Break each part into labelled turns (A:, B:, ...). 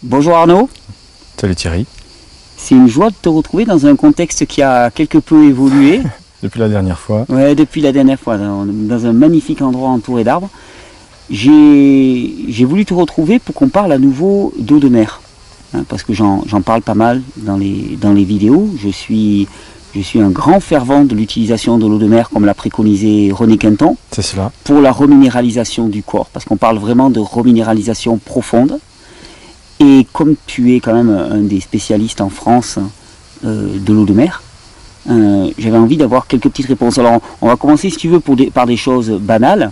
A: Bonjour Arnaud.
B: Salut Thierry.
A: C'est une joie de te retrouver dans un contexte qui a quelque peu évolué.
B: Depuis la dernière fois.
A: Ouais, depuis la dernière fois, dans un magnifique endroit entouré d'arbres. J'ai voulu te retrouver pour qu'on parle à nouveau d'eau de mer. Hein, parce que j'en parle pas mal dans les vidéos. Je suis un grand fervent de l'utilisation de l'eau de mer comme l'a préconisé René Quinton.
B: C'est cela.
A: Pour la reminéralisation du corps. Parce qu'on parle vraiment de reminéralisation profonde. Et comme tu es quand même un des spécialistes en France de l'eau de mer, j'avais envie d'avoir quelques petites réponses. Alors on va commencer si tu veux par des choses banales,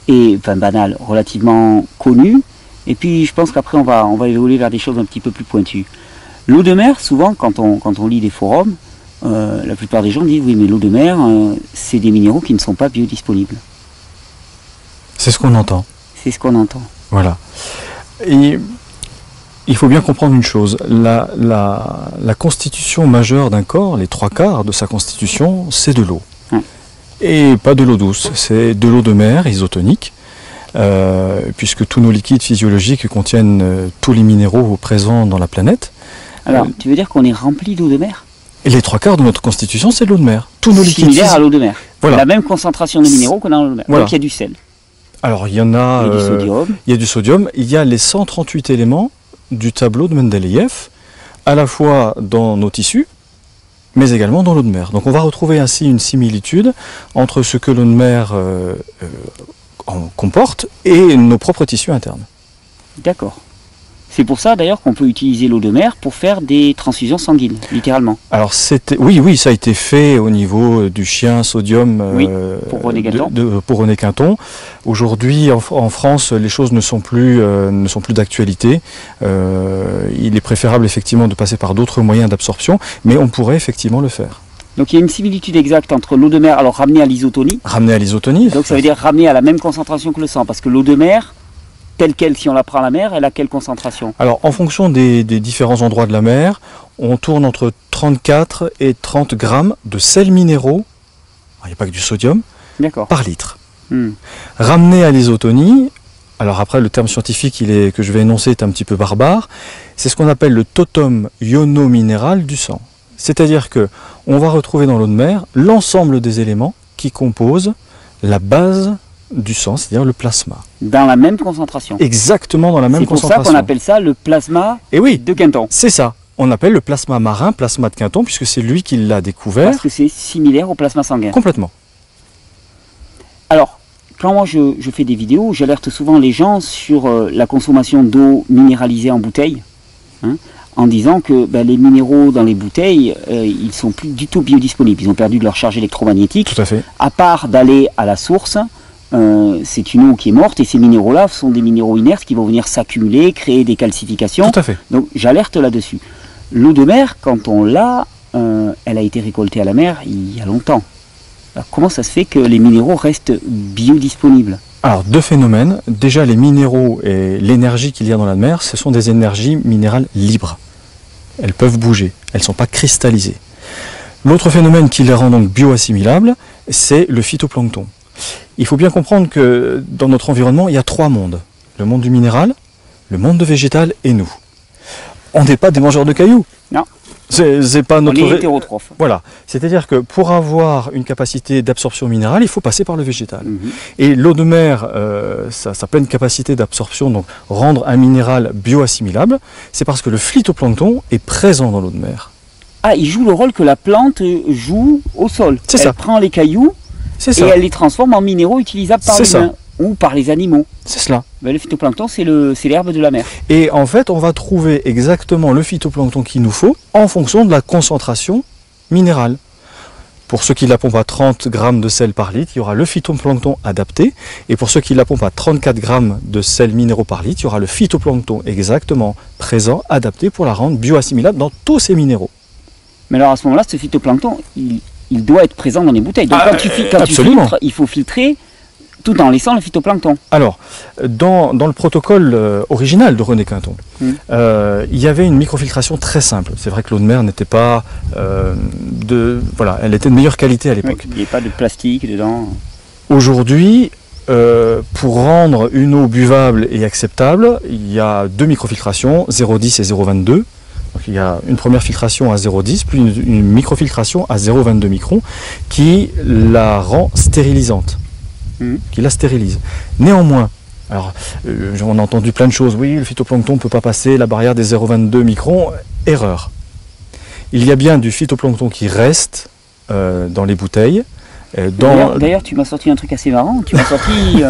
A: banales, relativement connues, et puis je pense qu'après on va évoluer vers des choses un petit peu plus pointues. L'eau de mer, souvent quand on lit des forums, la plupart des gens disent oui mais l'eau de mer c'est des minéraux qui ne sont pas biodisponibles.
B: C'est ce qu'on entend.
A: C'est ce qu'on entend.
B: Voilà. Et il faut bien comprendre une chose, la constitution majeure d'un corps, les 3/4 de sa constitution, c'est de l'eau. Et pas de l'eau douce, c'est de l'eau de mer isotonique, puisque tous nos liquides physiologiques contiennent tous les minéraux présents dans la planète.
A: Alors, tu veux dire qu'on est rempli d'eau de mer?
B: Et les 3/4 de notre constitution, c'est de l'eau de mer. Tous nos liquides
A: similaires à l'eau de mer.
B: Voilà.
A: La même concentration de minéraux qu'on a dans l'eau de mer.
B: Voilà.
A: Donc il y a du sel.
B: Alors il y en a...
A: Il y a du sodium.
B: Il y a du sodium, il y a les 138 éléments du tableau de Mendeleïev, à la fois dans nos tissus, mais également dans l'eau de mer. Donc on va retrouver ainsi une similitude entre ce que l'eau de mer comporte et nos propres tissus internes.
A: D'accord. C'est pour ça d'ailleurs qu'on peut utiliser l'eau de mer pour faire des transfusions sanguines, littéralement.
B: Alors oui, ça a été fait au niveau du chien sodium
A: pour René Quinton.
B: Pour René Quinton. Aujourd'hui en France, les choses ne sont plus d'actualité. Il est préférable effectivement de passer par d'autres moyens d'absorption, mais on pourrait effectivement le faire.
A: Donc il y a une similitude exacte entre l'eau de mer, alors ramenée à l'isotonie.
B: Ramenée à l'isotonie.
A: Donc ça veut dire ramenée à la même concentration que le sang, parce que l'eau de mer, telle qu'elle, si on la prend à la mer, elle a quelle concentration?
B: Alors, en fonction des différents endroits de la mer, on tourne entre 34 et 30 grammes de sels minéraux, il n'y a pas que du sodium, par litre. Ramené à l'isotonie, alors après le terme scientifique que je vais énoncer est un petit peu barbare, c'est ce qu'on appelle le totum iono-minéral du sang. C'est-à-dire que on va retrouver dans l'eau de mer l'ensemble des éléments qui composent la base du sang, c'est-à-dire le plasma.
A: Dans la même concentration.
B: Exactement dans la même concentration.
A: C'est pour ça qu'on appelle ça le plasma de Quinton.
B: C'est ça. On appelle le plasma marin, plasma de Quinton, puisque c'est lui qui l'a découvert.
A: Parce que c'est similaire au plasma sanguin.
B: Complètement.
A: Alors, quand moi je fais des vidéos, j'alerte souvent les gens sur la consommation d'eau minéralisée en bouteille, en disant que les minéraux dans les bouteilles, ils ne sont plus du tout biodisponibles. Ils ont perdu de leur charge électromagnétique.
B: Tout à fait.
A: À part d'aller à la source, c'est une eau qui est morte et ces minéraux-là sont des minéraux inertes qui vont venir s'accumuler, créer des calcifications.
B: Tout à fait.
A: Donc j'alerte là-dessus. L'eau de mer, quand on l'a, elle a été récoltée à la mer il y a longtemps. Alors, comment ça se fait que les minéraux restent biodisponibles?
B: Alors deux phénomènes. Déjà les minéraux et l'énergie qu'il y a dans la mer, ce sont des énergies minérales libres. Elles peuvent bouger, elles ne sont pas cristallisées. L'autre phénomène qui les rend donc bioassimilables, c'est le phytoplancton. Il faut bien comprendre que dans notre environnement, il y a 3 mondes. Le monde du minéral, le monde de végétal et nous. On n'est pas des mangeurs de cailloux.
A: Non.
B: C'est pas notre...
A: On est hétérotrophe.
B: Voilà. C'est-à-dire que pour avoir une capacité d'absorption minérale, il faut passer par le végétal. Et l'eau de mer, sa pleine capacité d'absorption, donc rendre un minéral bioassimilable, c'est parce que le phytoplancton est présent dans l'eau de mer.
A: Ah, il joue le rôle que la plante joue au sol.
B: C'est ça.
A: Elle prend les cailloux et elle les transforme en minéraux utilisables par l'humain ou par les animaux.
B: C'est cela.
A: Le phytoplancton, c'est l'herbe de la mer.
B: Et en fait, on va trouver exactement le phytoplancton qu'il nous faut en fonction de la concentration minérale. Pour ceux qui la pompent à 30 grammes de sel par litre, il y aura le phytoplancton adapté. Et pour ceux qui la pompent à 34 grammes de sel minéraux par litre, il y aura le phytoplancton exactement présent, adapté pour la rendre bioassimilable dans tous ces minéraux.
A: Mais alors à ce moment-là, ce phytoplancton, il doit être présent dans les bouteilles. Donc quand tu filtres, il faut filtrer tout en laissant le phytoplancton.
B: Alors, dans le protocole original de René Quinton, il y avait une microfiltration très simple. C'est vrai que l'eau de mer n'était pas elle était de meilleure qualité à l'époque.
A: Oui, il n'y avait pas de plastique dedans.
B: Aujourd'hui, pour rendre une eau buvable et acceptable, il y a 2 microfiltrations, 0,10 et 0,22. Donc il y a une première filtration à 0,10, puis une microfiltration à 0,22 microns qui la rend stérilisante, qui la stérilise. Néanmoins, alors on a entendu plein de choses, oui, le phytoplancton ne peut pas passer la barrière des 0,22 microns, erreur. Il y a bien du phytoplancton qui reste dans les bouteilles.
A: D'ailleurs, tu m'as sorti un truc assez marrant. Tu m'as sorti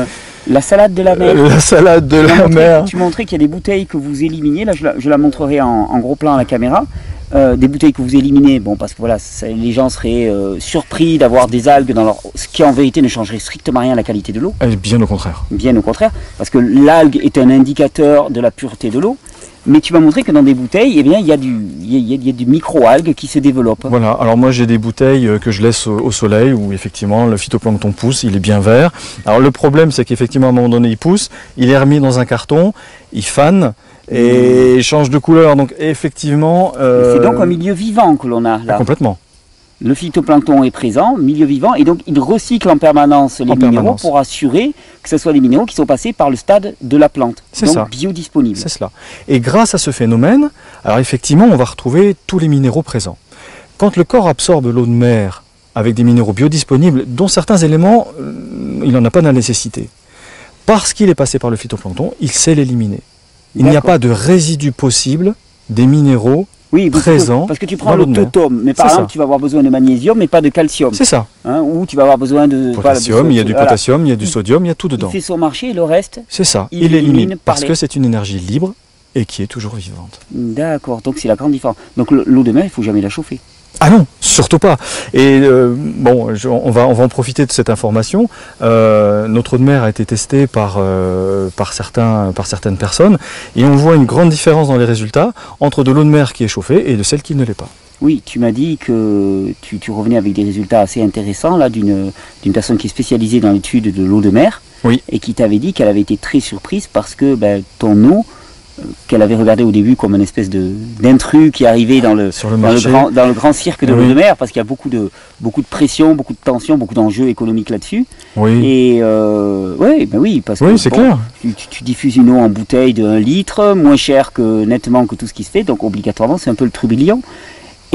A: la salade de la mer.
B: La salade de la mer.
A: Tu montrais qu'il y a des bouteilles que vous éliminez. Là, je la montrerai en gros plan à la caméra. Des bouteilles que vous éliminez. Bon, parce que voilà, les gens seraient surpris d'avoir des algues dans leur. Ce qui en vérité ne changerait strictement rien à la qualité de l'eau.
B: Bien au contraire.
A: Bien au contraire, parce que l'algue est un indicateur de la pureté de l'eau. Mais tu m'as montré que dans des bouteilles, eh bien, il y a du micro-algues qui se développent.
B: Voilà, alors moi j'ai des bouteilles que je laisse au soleil où effectivement le phytoplancton pousse, il est bien vert. Alors le problème c'est qu'effectivement à un moment donné il pousse, il est remis dans un carton, il fane et change de couleur. Donc effectivement...
A: C'est donc un milieu vivant que l'on a là.
B: Complètement.
A: Le phytoplancton est présent, milieu vivant, et donc il recycle en permanence les minéraux pour assurer que ce soit des minéraux qui sont passés par le stade de la plante, donc biodisponibles.
B: C'est cela. Et grâce à ce phénomène, alors effectivement, on va retrouver tous les minéraux présents. Quand le corps absorbe l'eau de mer avec des minéraux biodisponibles, dont certains éléments, il n'en a pas de la nécessité, parce qu'il est passé par le phytoplancton, il sait l'éliminer. Il n'y a pas de résidu possible des minéraux présent.
A: Parce que tu prends le totome, mais par exemple tu vas avoir besoin de magnésium mais pas de calcium.
B: C'est ça.
A: Ou tu vas avoir besoin de
B: potassium, il y a du potassium, il y a du sodium, il y a tout dedans.
A: Il fait son marché et le reste,
B: c'est ça. Il élimine parce que c'est une énergie libre et qui est toujours vivante.
A: D'accord, donc c'est la grande différence. Donc l'eau de mer, il ne faut jamais la chauffer.
B: Ah non, surtout pas. Et bon, on va en profiter de cette information. Notre eau de mer a été testée par certaines personnes et on voit une grande différence dans les résultats entre de l'eau de mer qui est chauffée et de celle qui ne l'est pas.
A: Oui, tu m'as dit que tu revenais avec des résultats assez intéressants là d'une personne qui est spécialisée dans l'étude de l'eau de mer, et qui t'avait dit qu'elle avait été très surprise parce que ton eau, qu'elle avait regardé au début comme une espèce d'intrus qui arrivait dans le grand cirque de l'eau de mer, parce qu'il y a beaucoup de pression, beaucoup de tension, beaucoup d'enjeux économiques là-dessus.
B: Oui.
A: Et parce que
B: c'est clair.
A: Tu diffuses une eau en bouteille de 1 litre, moins cher nettement que tout ce qui se fait, donc obligatoirement c'est un peu le trublion.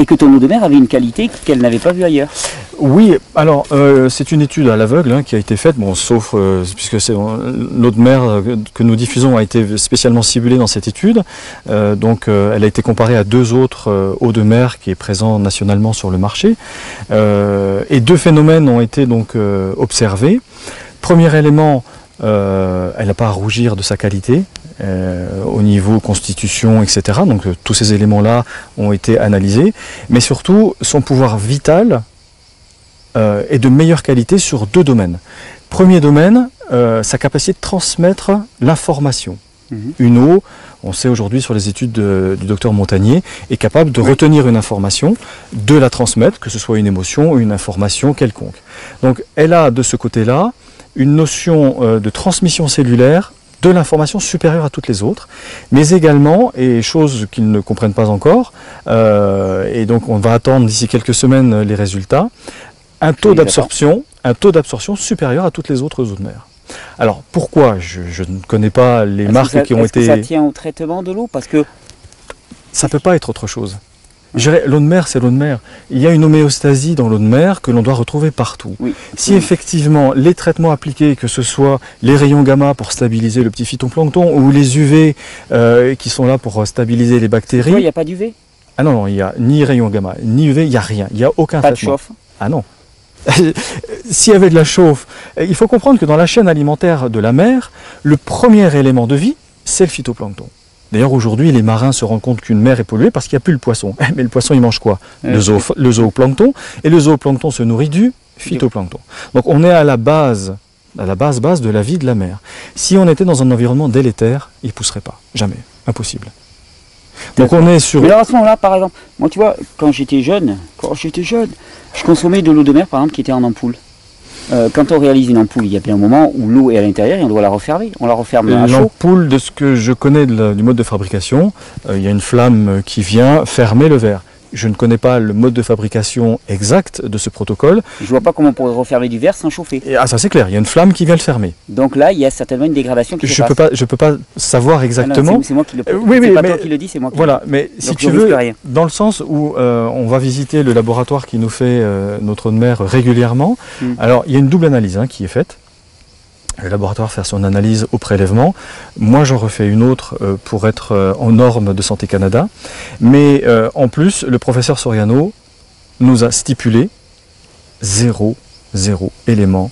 A: Et que ton eau de mer avait une qualité qu'elle n'avait pas vue ailleurs.
B: Oui, alors c'est une étude à l'aveugle qui a été faite, bon, sauf puisque l'eau de mer que nous diffusons a été spécialement ciblée dans cette étude. Donc elle a été comparée à 2 autres eaux de mer qui est présent nationalement sur le marché. Et 2 phénomènes ont été donc observés. Premier élément, elle n'a pas à rougir de sa qualité. Au niveau constitution, etc. Donc tous ces éléments-là ont été analysés, mais surtout son pouvoir vital est de meilleure qualité sur 2 domaines. Premier domaine, sa capacité de transmettre l'information. Une eau, on sait aujourd'hui sur les études du docteur Montagnier, est capable de retenir une information, de la transmettre, que ce soit une émotion ou une information quelconque. Donc elle a de ce côté-là une notion de transmission cellulaire de l'information supérieure à toutes les autres, mais également, et chose qu'ils ne comprennent pas encore, et donc on va attendre d'ici quelques semaines les résultats, un taux d'absorption supérieur à toutes les autres eaux de mer. Alors pourquoi je ne connais pas les marques qui ont été...
A: Est-ce que ça tient au traitement de l'eau? Parce que
B: ça ne peut pas être autre chose. L'eau de mer, c'est l'eau de mer. Il y a une homéostasie dans l'eau de mer que l'on doit retrouver partout. Oui, si effectivement les traitements appliqués, que ce soit les rayons gamma pour stabiliser le petit phytoplancton ou les UV qui sont là pour stabiliser les bactéries...
A: Il n'y a pas d'UV?
B: Ah non, il n'y a ni rayons gamma, ni UV, il n'y a rien. Il n'y a aucun traitement.
A: Pas de chauffe?
B: Ah non. S'il y avait de la chauffe, il faut comprendre que dans la chaîne alimentaire de la mer, le premier élément de vie, c'est le phytoplancton. D'ailleurs, aujourd'hui, les marins se rendent compte qu'une mer est polluée parce qu'il n'y a plus le poisson. Mais le poisson, il mange quoi? Le zooplancton. Et le zooplancton se nourrit du phytoplancton. Donc, on est à la base de la vie de la mer. Si on était dans un environnement délétère, il ne pousserait pas. Jamais. Impossible. Donc, on est sur...
A: Mais alors, à ce moment-là, par exemple, moi, tu vois, quand j'étais jeune, je consommais de l'eau de mer, par exemple, qui était en ampoule. Quand on réalise une ampoule, il y a bien un moment où l'eau est à l'intérieur et on doit la refermer. On la referme à chaud.
B: L'ampoule, de ce que je connais du mode de fabrication, il y a une flamme qui vient fermer le verre. Je ne connais pas le mode de fabrication exact de ce protocole.
A: Je ne vois pas comment on pourrait refermer du verre sans chauffer.
B: Ah, ça c'est clair, il y a une flamme qui vient le fermer.
A: Donc là, il y a certainement une dégradation qui se passe.
B: Je peux pas savoir exactement.
A: C'est moi qui le
B: oui,
A: c'est pas toi qui le dis, c'est moi qui
B: voilà, mais si tu veux, dans le sens où on va visiter le laboratoire qui nous fait notre eau de mer régulièrement, alors il y a une double analyse qui est faite. Le laboratoire fait son analyse au prélèvement. Moi, j'en refais une autre pour être en norme de Santé Canada. Mais en plus, le professeur Soriano nous a stipulé zéro élément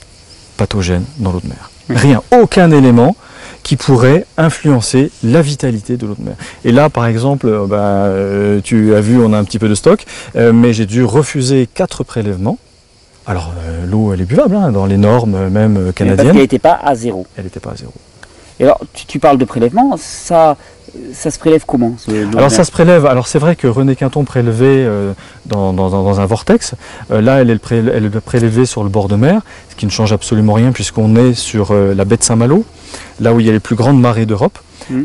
B: pathogène dans l'eau de mer. Rien, aucun élément qui pourrait influencer la vitalité de l'eau de mer. Et là, par exemple, tu as vu, on a un petit peu de stock, mais j'ai dû refuser 4 prélèvements. Alors, l'eau, elle est buvable, dans les normes même canadiennes.
A: Parce qu'elle n'était pas à 0.
B: Elle n'était pas à 0.
A: Et alors, tu parles de prélèvement, ça se prélève comment
B: Alors, ça se prélève. Alors, c'est vrai que René Quinton prélevait dans un vortex. Là, elle est prélevée sur le bord de mer, ce qui ne change absolument rien puisqu'on est sur la baie de Saint-Malo, là où il y a les plus grandes marées d'Europe.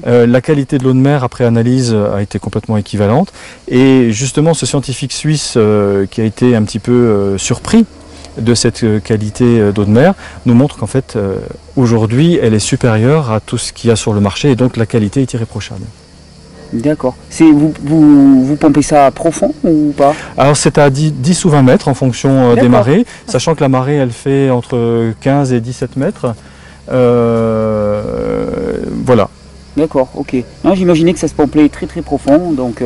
B: La qualité de l'eau de mer après analyse a été complètement équivalente. Et justement, ce scientifique suisse qui a été un petit peu surpris de cette qualité d'eau de mer nous montre qu'en fait aujourd'hui elle est supérieure à tout ce qu'il y a sur le marché et donc la qualité est irréprochable.
A: D'accord. Vous pompez ça profond ou pas?
B: Alors c'est à 10 ou 20 mètres en fonction des marées, sachant que la marée elle fait entre 15 et 17 mètres. Voilà.
A: D'accord, ok. Non, j'imaginais que ça se pompait très très profond, donc...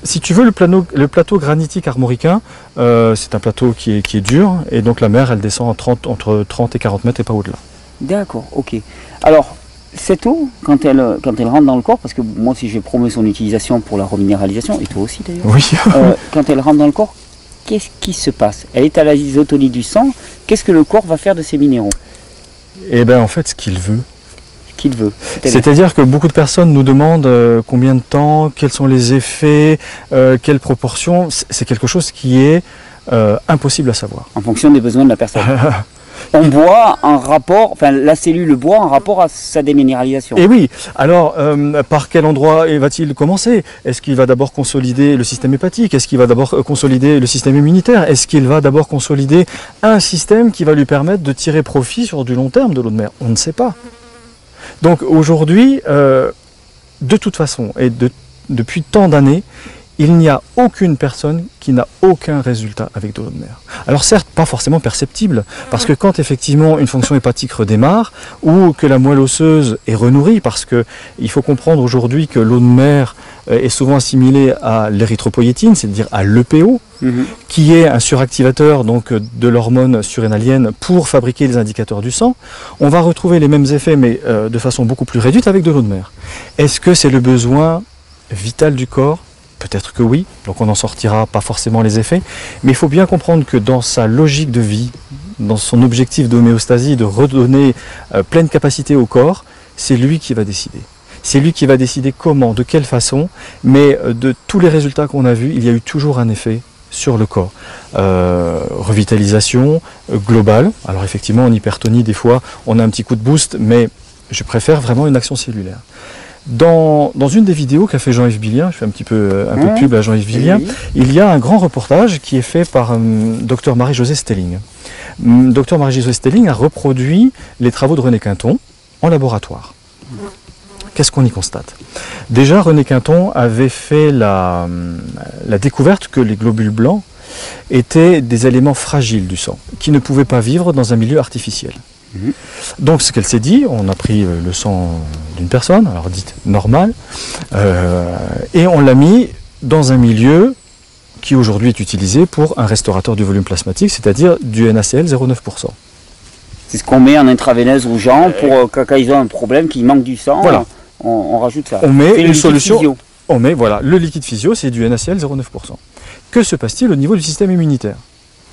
B: Si tu veux, le plateau granitique armoricain, c'est un plateau qui est dur, et donc la mer, elle descend entre 30 et 40 mètres et pas au-delà.
A: D'accord, ok. Alors, cette eau, quand elle rentre dans le corps, parce que moi aussi j'ai promu son utilisation pour la reminéralisation, et toi aussi d'ailleurs,
B: oui.
A: Quand elle rentre dans le corps, qu'est-ce qui se passe? Elle est à l'isotonie du sang, qu'est-ce que le corps va faire de ces minéraux?
B: Eh bien, en fait, ce qu'il veut.
A: Qu'il veut.
B: C'est-à-dire que beaucoup de personnes nous demandent combien de temps, quels sont les effets, quelles proportions. C'est quelque chose qui est impossible à savoir.
A: En fonction des besoins de la personne. On boit en rapport, enfin la cellule boit en rapport à sa déminéralisation.
B: Et oui, alors par quel endroit va-t-il commencer? Est-ce qu'il va d'abord consolider le système hépatique? Est-ce qu'il va d'abord consolider le système immunitaire? Est-ce qu'il va d'abord consolider un système qui va lui permettre de tirer profit sur du long terme de l'eau de mer? On ne sait pas. Donc aujourd'hui, de toute façon, et depuis tant d'années, il n'y a aucune personne qui n'a aucun résultat avec de l'eau de mer. Alors certes, pas forcément perceptible, parce que quand effectivement une fonction hépatique redémarre, ou que la moelle osseuse est renourrie, parce qu'il faut comprendre aujourd'hui que l'eau de mer est souvent assimilée à l'érythropoïétine, c'est-à-dire à l'EPO, qui est un suractivateur donc, de l'hormone surrénalienne pour fabriquer les indicateurs du sang. On va retrouver les mêmes effets, mais de façon beaucoup plus réduite avec de l'eau de mer. Est-ce que c'est le besoin vital du corps? Peut-être que oui, donc on n'en sortira pas forcément les effets, mais il faut bien comprendre que dans sa logique de vie, dans son objectif d'homéostasie, de redonner pleine capacité au corps, c'est lui qui va décider. C'est lui qui va décider comment, de quelle façon, mais de tous les résultats qu'on a vus, il y a eu toujours un effet sur le corps. Revitalisation globale, alors effectivement en hypertonie des fois on a un petit coup de boost, mais je préfère vraiment une action cellulaire. Dans une des vidéos qu'a fait Jean-Yves Billien, je fais un peu de pub à Jean-Yves Billien, il y a un grand reportage qui est fait par Dr Marie-Josée Stelling. Dr Marie-Josée Stelling a reproduit les travaux de René Quinton en laboratoire. Qu'est-ce qu'on y constate? Déjà, René Quinton avait fait la découverte que les globules blancs étaient des éléments fragiles du sang, qui ne pouvaient pas vivre dans un milieu artificiel. Donc ce qu'elle s'est dit, on a pris le sang d'une personne, alors dite normale, et on l'a mis dans un milieu qui aujourd'hui est utilisé pour un restaurateur du volume plasmatique, c'est-à-dire du NaCl 0,9%.
A: C'est ce qu'on met en intraveineuse aux gens pour quand ils ont un problème, qu'il manque du sang, voilà. On rajoute ça.
B: On met une solution, on met voilà, le liquide physio, c'est du NaCl 0,9%. Que se passe-t-il au niveau du système immunitaire?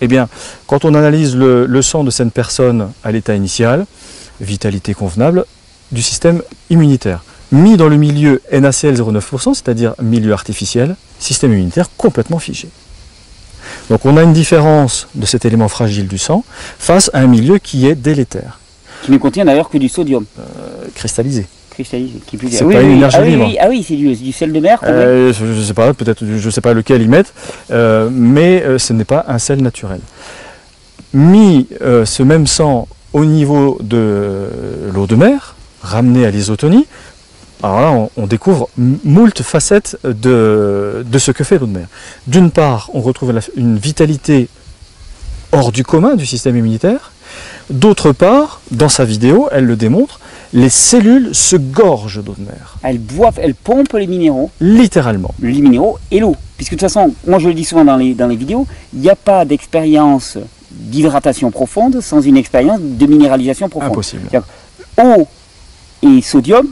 B: Eh bien, quand on analyse le sang de cette personne à l'état initial, vitalité convenable du système immunitaire, mis dans le milieu NaCl 0,9%, c'est-à-dire milieu artificiel, système immunitaire complètement figé. Donc on a une différence de cet élément fragile du sang face à un milieu qui est délétère.
A: Qui ne contient d'ailleurs que du sodium.
B: Cristallisé.
A: Cristallisé.
B: C'est pas une énergie libre.
A: Oui, c'est du sel de mer.
B: Je sais pas, peut-être, je sais pas lequel ils mettent, mais ce n'est pas un sel naturel. Mis ce même sang au niveau de l'eau de mer, ramené à l'isotonie, alors là on découvre moult facettes de ce que fait l'eau de mer. D'une part, on retrouve une vitalité hors du commun du système immunitaire. D'autre part, dans sa vidéo, elle le démontre, les cellules se gorgent d'eau de mer.
A: Elles boivent, elles pompent les minéraux.
B: Littéralement.
A: Les minéraux et l'eau. Puisque de toute façon, moi je le dis souvent dans les vidéos, il n'y a pas d'expérience d'hydratation profonde sans une expérience de minéralisation profonde.
B: Impossible.
A: Eau et sodium,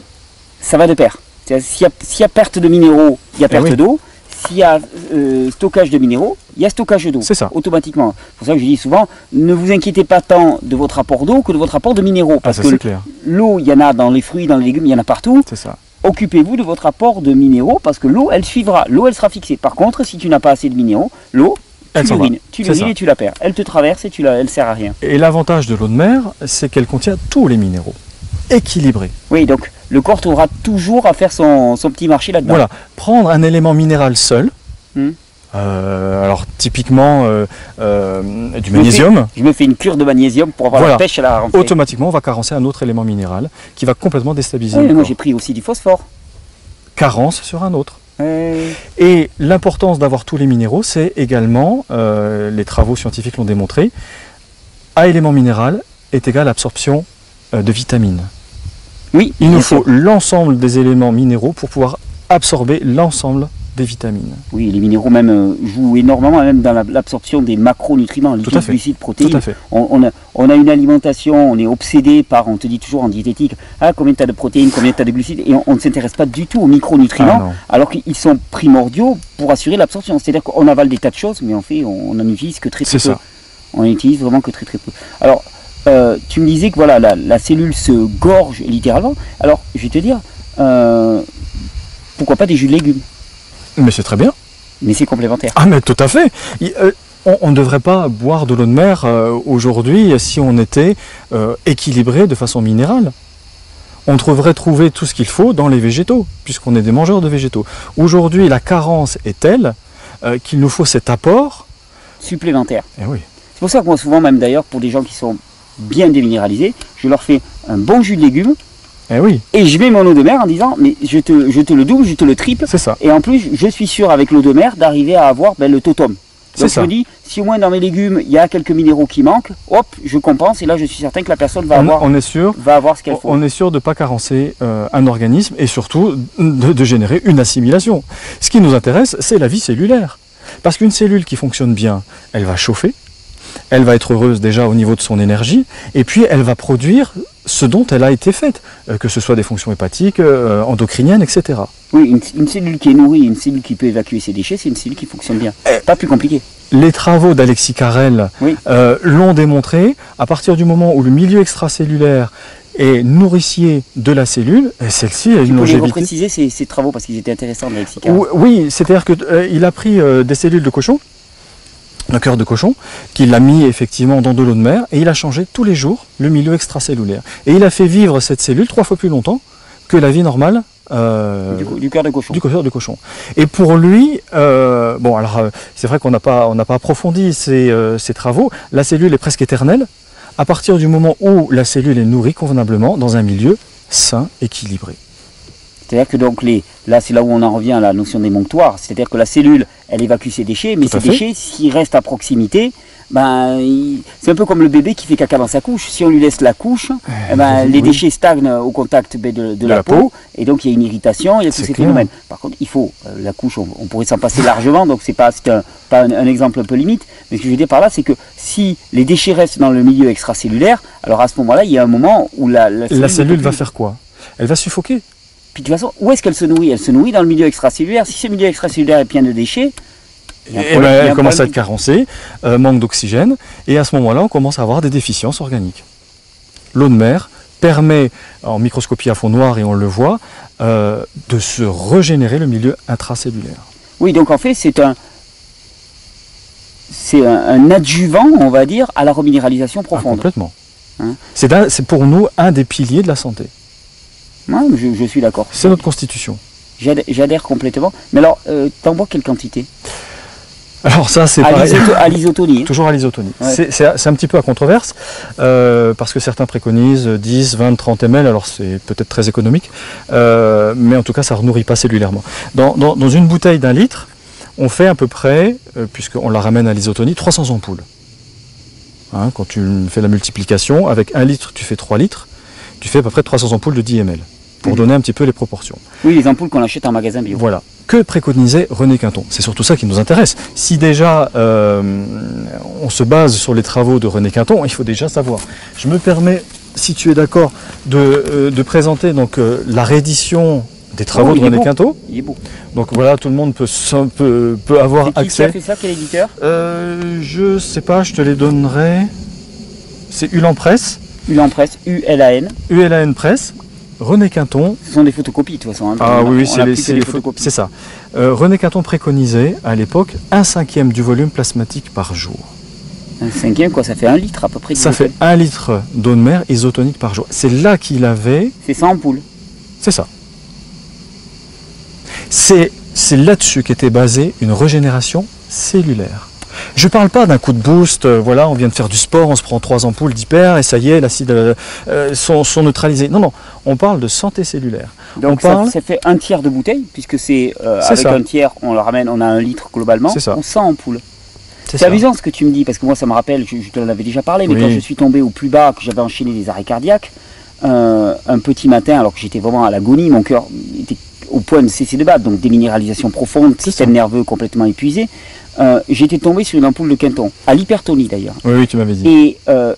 A: ça va de pair. S'il y a perte de minéraux, il y a perte d'eau. S'il y a stockage de minéraux, il y a stockage d'eau.
B: C'est ça.
A: Automatiquement. C'est pour ça que je dis souvent, ne vous inquiétez pas tant de votre apport d'eau que de votre apport de minéraux. Parce que l'eau, il y en a dans les fruits, dans les légumes, il y en a partout.
B: C'est ça.
A: Occupez-vous de votre apport de minéraux parce que l'eau, elle suivra. L'eau, elle sera fixée. Par contre, si tu n'as pas assez de minéraux, l'eau, tu l'urines et tu la perds. Elle te traverse et elle ne sert à rien.
B: Et l'avantage de l'eau de mer, c'est qu'elle contient tous les minéraux, équilibrés.
A: Oui, donc le corps trouvera toujours à faire son petit marché là-dedans.
B: Voilà, prendre un élément minéral seul, alors typiquement du magnésium.
A: Je me fais une cure de magnésium pour avoir la pêche à la rentrée.
B: Automatiquement, on va carencer un autre élément minéral qui va complètement déstabiliser le corps.
A: Moi j'ai pris aussi du phosphore.
B: Carence sur un autre. Et l'importance d'avoir tous les minéraux, c'est également, les travaux scientifiques l'ont démontré, A élément minéral est égal à absorption de vitamines.
A: Oui,
B: il nous faut l'ensemble des éléments minéraux pour pouvoir absorber l'ensemble des vitamines.
A: Oui, les minéraux même jouent énormément même dans l'absorption des macronutriments, lipides, glucides, protéines.
B: Tout à fait.
A: On a une alimentation, on est obsédé par, on te dit toujours en diététique, combien tu as de protéines, combien tu as de glucides, et on ne s'intéresse pas du tout aux micronutriments, alors qu'ils sont primordiaux pour assurer l'absorption. C'est-à-dire qu'on avale des tas de choses, mais en fait, on n'en utilise que très peu. On n'utilise vraiment que très peu. Alors, tu me disais que voilà, la cellule se gorge littéralement. Alors, je vais te dire, pourquoi pas des jus de légumes?
B: Mais c'est très bien.
A: Mais c'est complémentaire.
B: Ah mais tout à fait. On ne devrait pas boire de l'eau de mer aujourd'hui si on était équilibré de façon minérale. On devrait trouver tout ce qu'il faut dans les végétaux, puisqu'on est des mangeurs de végétaux. Aujourd'hui, la carence est telle qu'il nous faut cet apport
A: supplémentaire.
B: Et oui.
A: C'est pour ça que moi souvent, même d'ailleurs, pour des gens qui sont bien déminéralisés, je leur fais un bon jus de légumes. Et je mets mon eau de mer en disant, mais je te le double, je te le triple.
B: C'est ça.
A: Et en plus, je suis sûr avec l'eau de mer d'arriver à avoir le totum. Donc je me dis, si au moins dans mes légumes, il y a quelques minéraux qui manquent, hop, je compense et là je suis certain que la personne va avoir ce qu'elle faut.
B: On est sûr de ne pas carencer un organisme et surtout de générer une assimilation. Ce qui nous intéresse, c'est la vie cellulaire. Parce qu'une cellule qui fonctionne bien, elle va chauffer, elle va être heureuse déjà au niveau de son énergie, et puis elle va produire ce dont elle a été faite, que ce soit des fonctions hépatiques, endocriniennes, etc.
A: Oui, une cellule qui est nourrie, une cellule qui peut évacuer ses déchets, c'est une cellule qui fonctionne bien. Pas plus compliqué.
B: Les travaux d'Alexis Carrel l'ont démontré, à partir du moment où le milieu extracellulaire est nourricier de la cellule, celle-ci a une longévité.
A: Tu peux repréciser ces travaux parce qu'ils étaient intéressants d'Alexis Carrel.
B: Oui, c'est-à-dire qu'il a pris des cellules de cochon, le cœur de cochon, qu'il a mis effectivement dans de l'eau de mer, et il a changé tous les jours le milieu extracellulaire. Et il a fait vivre cette cellule 3 fois plus longtemps que la vie normale
A: du cœur de cochon.
B: Du cœur de cochon. Et pour lui, c'est vrai qu'on n'a pas approfondi ces travaux, la cellule est presque éternelle, à partir du moment où la cellule est nourrie convenablement dans un milieu sain, équilibré.
A: C'est-à-dire que donc là c'est là où on en revient à la notion d'émonctoire, c'est-à-dire que la cellule elle évacue ses déchets, mais ces déchets s'ils restent à proximité, c'est un peu comme le bébé qui fait caca dans sa couche. Si on lui laisse la couche, les déchets stagnent au contact de la peau, et donc il y a une irritation, il y a tous ces phénomènes. Par contre, il faut la couche, on pourrait s'en passer largement, donc c'est pas un exemple un peu limite, mais ce que je veux dire par là, c'est que si les déchets restent dans le milieu extracellulaire, alors à ce moment-là, il y a un moment où la
B: cellule va faire quoi? Elle va suffoquer.
A: Puis de toute façon, où est-ce qu'elle se nourrit? Elle se nourrit dans le milieu extracellulaire. Si ce milieu extracellulaire est plein de déchets,
B: elle commence à être carencée, manque d'oxygène, et à ce moment-là, on commence à avoir des déficiences organiques. L'eau de mer permet, en microscopie à fond noir, et on le voit, de se régénérer le milieu intracellulaire.
A: Oui, donc en fait, c'est un adjuvant, on va dire, à la reminéralisation profonde.
B: Complètement. C'est pour nous un des piliers de la santé.
A: Moi, je suis d'accord.
B: C'est notre constitution.
A: J'adhère complètement. Mais alors, t'en bois quelle quantité?
B: Alors ça c'est pareil.
A: À l'isotonie.
B: Toujours à l'isotonie.
A: Ouais.
B: C'est un petit peu à controverse, parce que certains préconisent 10, 20, 30 ml, alors c'est peut-être très économique, mais en tout cas ça ne renourrit pas cellulairement. Dans une bouteille d'1 litre, on fait à peu près, puisqu'on la ramène à l'isotonie, 300 ampoules. Hein, quand tu fais la multiplication, avec 1 litre tu fais 3 litres, tu fais à peu près 300 ampoules de 10 ml, pour donner un petit peu les proportions.
A: Oui, les ampoules qu'on achète en magasin bio.
B: Voilà. Que préconisait René Quinton? C'est surtout ça qui nous intéresse. Si déjà on se base sur les travaux de René Quinton, il faut déjà savoir. Je me permets, si tu es d'accord, de présenter donc, la réédition des travaux de René Quinton.
A: Il est beau.
B: Donc voilà, tout le monde peut avoir accès.
A: Qui a fait ça? Quel éditeur?
B: Je sais pas, je te les donnerai. C'est Ulan Press.
A: Ulan Press, ULAN.
B: ULAN Press. René Quinton.
A: Ce sont des photocopies de toute façon. Hein.
B: Ah oui, c'est ça. René Quinton préconisait à l'époque 1/5 du volume plasmatique par jour.
A: 1/5, quoi, ça fait 1 litre à peu près.
B: Ça fait 1 litre d'eau de mer isotonique par jour. C'est là qu'il avait.
A: C'est 100 ampoules.
B: C'est ça. C'est là-dessus qu'était basée une régénération cellulaire. Je ne parle pas d'un coup de boost, voilà, on vient de faire du sport, on se prend 3 ampoules d'hyper et ça y est, l'acide sont neutralisés. Non, non, on parle de santé cellulaire.
A: Donc ça fait 1/3 de bouteille, puisque c'est avec ça. 1/3, on le ramène, on a 1 litre globalement, ou 100 ampoules. C'est amusant ce que tu me dis, parce que moi ça me rappelle, je te l'avais déjà parlé, mais quand je suis tombé au plus bas, que j'avais enchaîné des arrêts cardiaques, un petit matin, alors que j'étais vraiment à l'agonie, mon cœur était au point de cesser de battre, donc déminéralisation profonde, système nerveux complètement épuisé. J'étais tombé sur une ampoule de Quinton, à l'hypertonie d'ailleurs.
B: Oui, oui, tu m'avais dit.
A: Et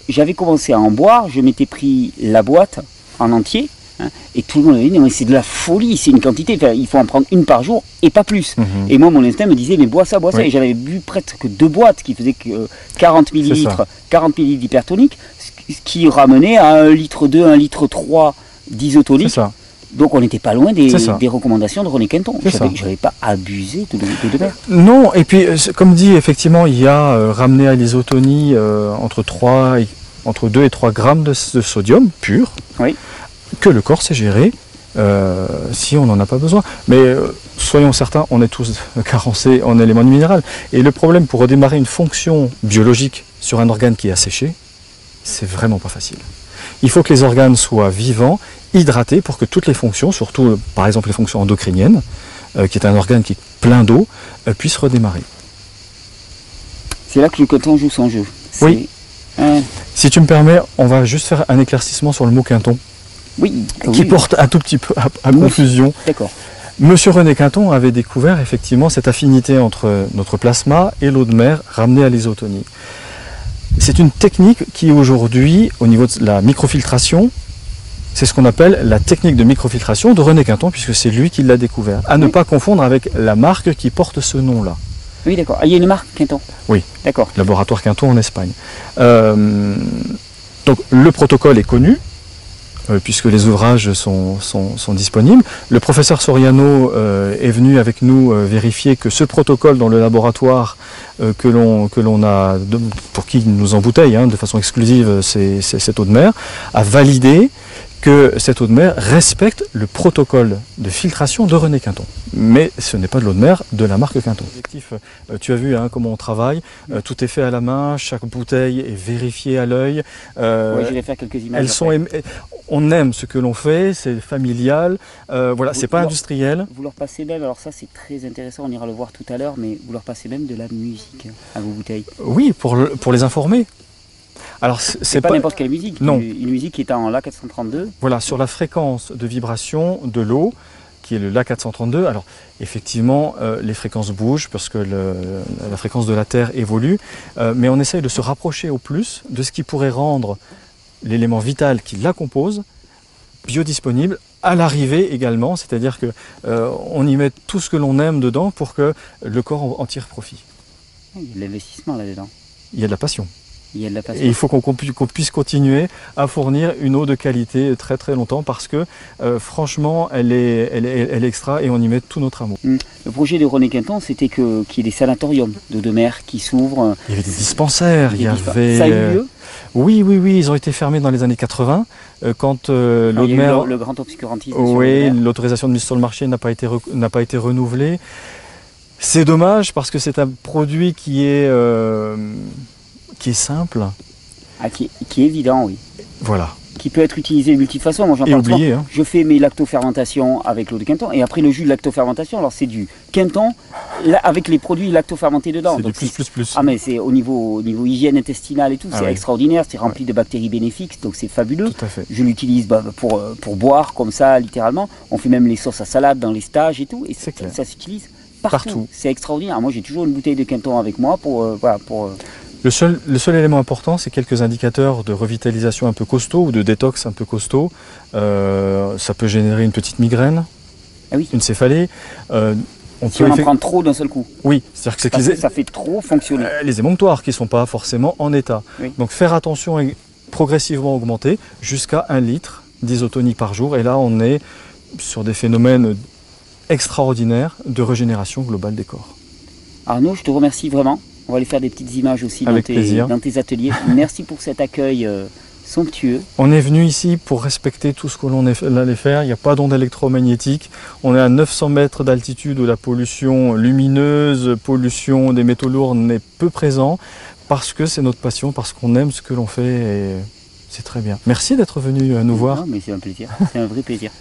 A: j'avais commencé à en boire, je m'étais pris la boîte en entier, hein, et tout le monde m'avait dit, mais c'est de la folie, c'est une quantité, il faut en prendre une par jour, et pas plus. Et moi, mon instinct me disait, mais bois ça, et j'avais bu presque 2 boîtes qui faisaient 40 millilitres, 40 millilitres d'hypertonique, ce qui ramenait à 1 litre 2, 1 litre 3 d'isotonique.
B: C'est ça.
A: Donc on n'était pas loin des recommandations de René Quinton. Je n'avais pas abusé de mer.
B: Non, et puis comme dit, effectivement, il y a ramené à l'isotonie entre 2 et 3 grammes de sodium pur, que le corps sait gérer si on n'en a pas besoin. Mais soyons certains, on est tous carencés en éléments minéraux. Et le problème pour redémarrer une fonction biologique sur un organe qui est asséché, c'est vraiment pas facile. Il faut que les organes soient vivants, hydratés, pour que toutes les fonctions, surtout par exemple les fonctions endocriniennes, qui est un organe qui est plein d'eau, puissent redémarrer.
A: C'est là que le Quinton joue son jeu.
B: Oui. Si tu me permets, on va juste faire un éclaircissement sur le mot Quinton, qui porte un tout petit peu à confusion.
A: D'accord.
B: Monsieur René Quinton avait découvert effectivement cette affinité entre notre plasma et l'eau de mer ramenée à l'isotonie. C'est une technique qui aujourd'hui, au niveau de la microfiltration, c'est ce qu'on appelle la technique de microfiltration de René Quinton, puisque c'est lui qui l'a découvert. À ne pas confondre avec la marque qui porte ce nom-là.
A: Oui, d'accord. Il y a une marque Quinton.
B: Oui.
A: D'accord.
B: Laboratoire Quinton en Espagne. Donc le protocole est connu, puisque les ouvrages sont disponibles. Le professeur Soriano est venu avec nous vérifier que ce protocole dans le laboratoire que l'on a, pour qui nous embouteille de façon exclusive cette eau de mer, a validé que cette eau de mer respecte le protocole de filtration de René Quinton. Mais ce n'est pas de l'eau de mer de la marque Quinton. Tu as vu comment on travaille, tout est fait à la main, chaque bouteille est vérifiée à l'œil.
A: Je vais faire quelques images.
B: On aime ce que l'on fait, c'est familial, voilà, c'est pas industriel.
A: Vous leur passez même, alors ça c'est très intéressant, on ira le voir tout à l'heure, mais vous leur passez même de la musique à vos bouteilles.
B: Oui, pour les informer. Alors
A: c'est pas n'importe quelle musique,
B: non.
A: Une musique qui est en La432.
B: Voilà, sur la fréquence de vibration de l'eau, qui est le La432. Alors effectivement, les fréquences bougent parce que la fréquence de la Terre évolue, mais on essaye de se rapprocher au plus de ce qui pourrait rendre l'élément vital qui la compose biodisponible à l'arrivée également, c'est-à-dire que on y met tout ce que l'on aime dedans pour que le corps en tire profit.
A: Il y a de l'investissement là-dedans.
B: Il y a de la passion.
A: Il y a de la passion.
B: Et il faut qu'on puisse continuer à fournir une eau de qualité très très longtemps parce que franchement elle est extra et on y met tout notre amour.
A: Le projet de René Quinton, c'était qu'il y ait des sanatoriums d'eau de mer qui s'ouvrent.
B: Il y avait des dispensaires,
A: Ça a eu lieu?
B: Oui, ils ont été fermés dans les années 80 quand l'eau de mer...
A: Le grand obscurantisme.
B: Oui, l'autorisation de mise sur le marché n'a pas été renouvelée. C'est dommage parce que c'est un produit qui est simple.
A: Ah, qui est évident, oui.
B: Voilà.
A: Qui peut être utilisé de multiples façons. Moi, j'en parle souvent. Hein. Je fais mes lactofermentations avec l'eau de Quinton et après le jus de lactofermentation, alors c'est du Quinton avec les produits lactofermentés dedans.
B: C'est du plus.
A: Ah mais c'est au niveau hygiène intestinale et tout, c'est extraordinaire, c'est rempli de bactéries bénéfiques, donc c'est fabuleux.
B: Tout à fait.
A: Je l'utilise pour boire comme ça, littéralement. On fait même les sauces à salade dans les stages et tout, et ça s'utilise partout. C'est extraordinaire. Moi, j'ai toujours une bouteille de Quinton avec moi pour
B: Le seul élément important, c'est quelques indicateurs de revitalisation un peu costaud ou de détox un peu costaud. Ça peut générer une petite migraine, une céphalée.
A: Si on en prend trop d'un seul coup.
B: Oui, c'est-à-dire que
A: ça fait trop fonctionner.
B: Les émonctoires qui ne sont pas forcément en état. Oui. Donc faire attention et progressivement augmenter jusqu'à 1 litre d'isotonique par jour. Et là, on est sur des phénomènes extraordinaires de régénération globale des corps.
A: Arnaud, je te remercie vraiment. On va aller faire des petites images aussi dans tes ateliers. Merci pour cet accueil somptueux.
B: On est venu ici pour respecter tout ce que l'on allait faire. Il n'y a pas d'ondes électromagnétiques. On est à 900 mètres d'altitude où la pollution lumineuse, pollution des métaux lourds n'est peu présente parce que c'est notre passion, parce qu'on aime ce que l'on fait et c'est très bien. Merci d'être venu nous voir.
A: Non, mais c'est un plaisir, c'est un vrai plaisir.